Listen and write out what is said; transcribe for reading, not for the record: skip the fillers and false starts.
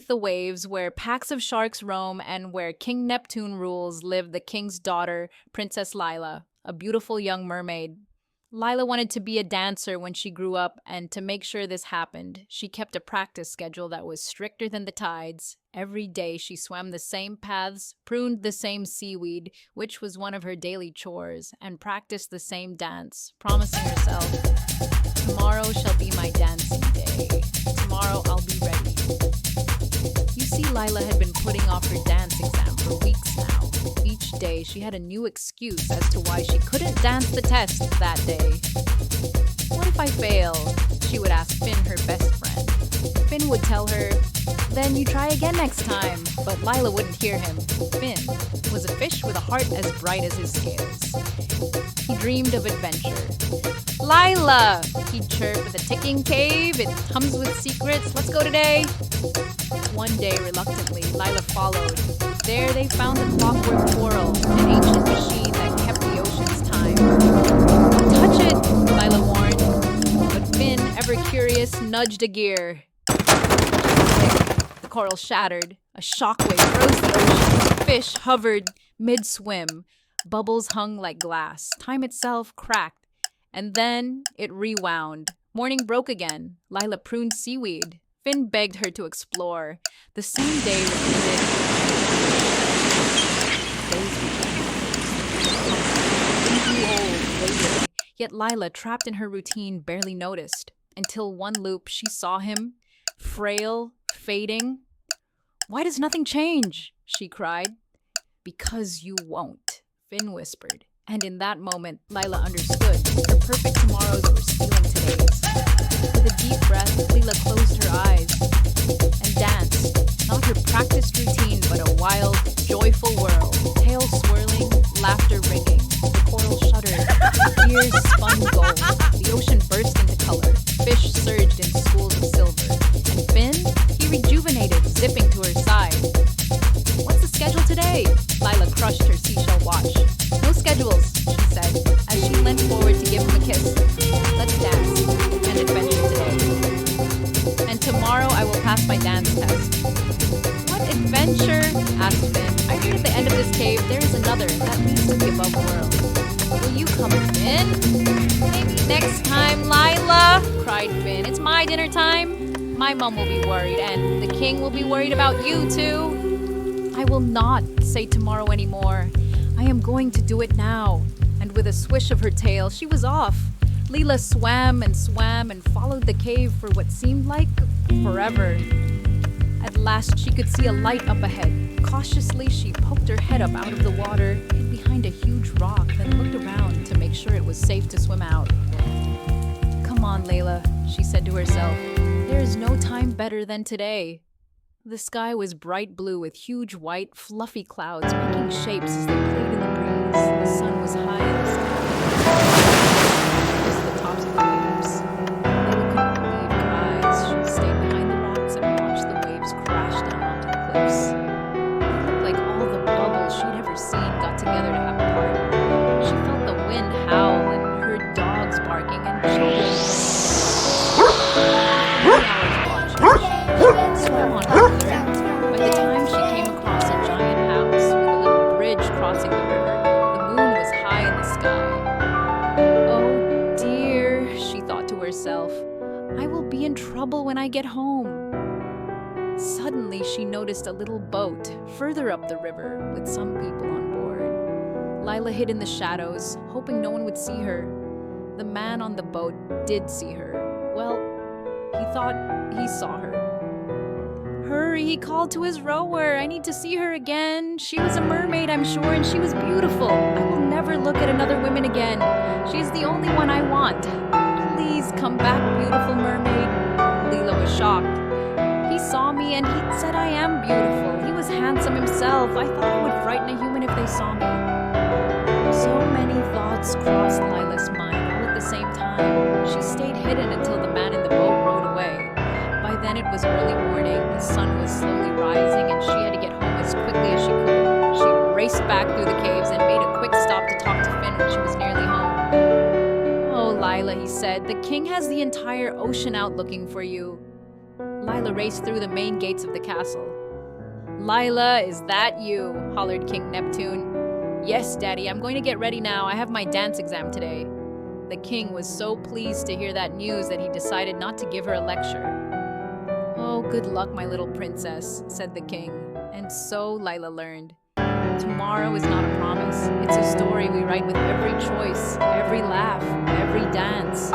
the waves, where packs of sharks roam and where King Neptune rules, lived the king's daughter, Princess Lila, a beautiful young mermaid. Lila wanted to be a dancer when she grew up, and to make sure this happened, she kept a practice schedule that was stricter than the tides. Every day she swam the same paths, pruned the same seaweed, which was one of her daily chores, and practiced the same dance, promising herself, "Tomorrow shall be my dancing day. Tomorrow I'll be ready." You see, Lila had been putting off her dance exam for weeks now. Each day she had a new excuse as to why she couldn't dance the test that day. "What if I fail?" she would ask Finn, her best friend. Finn would tell her, "Then you try again next time." But Lila wouldn't hear him. Finn was a fish with a heart as bright as his scales. He dreamed of adventure. "Lila!" he'd chirp, "with a ticking cave, it hums with secrets. Let's go today." One day, reluctantly, Lila followed. There they found the clockwork coral, an ancient machine that kept the ocean's time. "Don't touch it," Lila warned. But Finn, ever curious, nudged a gear. The coral shattered. A shockwave froze the ocean. The fish hovered mid-swim. Bubbles hung like glass. Time itself cracked. And then it rewound. Morning broke again. Lila pruned seaweed. Finn begged her to explore. The same day repeated. Days grew old, waiting. Yet Lila, trapped in her routine, barely noticed. Until one loop, she saw him, frail, fading. "Why does nothing change?" she cried. "Because you won't," Finn whispered. And in that moment, Lila understood. Her perfect tomorrows were stealing today's. With a deep breath, Lila closed her eyes and danced. Not her practiced routine, but a wild, joyful whirl. Tail swirling, laughter ringing. The coral shuddered. Ears spun gold. The ocean burst into color. Fish surged in schools of silver. And Finn, he rejuvenated, zipping to her side. "What's the schedule today?" Lila crushed her seashell watch. "No schedules," she said, as she leant forward to give him a kiss. "Let's dance and adventure today. And tomorrow I will pass my dance test." "What adventure?" asked Finn. "I heard at the end of this cave there is another that leads to the above world. Will you come, Finn?" "Maybe next time, Lila," cried Finn. "It's my dinner time. My mom will be worried, and the king will be worried about you too." "I will not say tomorrow anymore. I am going to do it now." And with a swish of her tail, she was off. Lila swam and followed the cave for what seemed like forever. At last, she could see a light up ahead. Cautiously, she poked her head up out of the water, hid behind a huge rock, then looked around to make sure it was safe to swim out. "Come on, Layla," she said to herself. "There is no time better than today." The sky was bright blue with huge white, fluffy clouds making shapes as they played in the breeze. The sun was high in the sky. The tops of the waves. Layla couldn't believe her eyes. She stayed behind the rocks and watched the waves crash down onto the cliffs. It looked like all the bubbles she'd ever seen got together to have a party. She felt the wind howl and heard dogs barking and children swam on her. By the time she came across a giant house with a little bridge crossing the river, the moon was high in the sky. "Oh dear," she thought to herself, "I will be in trouble when I get home." Suddenly, she noticed a little boat further up the river with some people on board. Lila hid in the shadows, hoping no one would see her. The man on the boat did see her. Well, he thought he saw her. "Hurry," he called to his rower. "I need to see her again. She was a mermaid, I'm sure, and she was beautiful. I will never look at another woman again. She's the only one I want. Please come back, beautiful mermaid." Lila was shocked. "He saw me and he said I am beautiful. He was handsome himself. I thought I would frighten a human if they saw me." So many thoughts crossed Lila's mind all at the same time. She stayed hidden until the man in the boat rowed away. By then it was early morning, the sun was slowly rising, and she had to get home as quickly as she could. She raced back through the caves and made a quick stop to talk to Finn when she was nearly home. "Oh, Lila," he said, "the king has the entire ocean out looking for you." Lila Lila raced through the main gates of the castle. "Lila, is that you?" hollered King Neptune. "Yes, Daddy, I'm going to get ready now. I have my dance exam today." The king was so pleased to hear that news that he decided not to give her a lecture. "Oh, good luck, my little princess," said the king. And so Lila learned. Tomorrow is not a promise. It's a story we write with every choice, every laugh, every dance.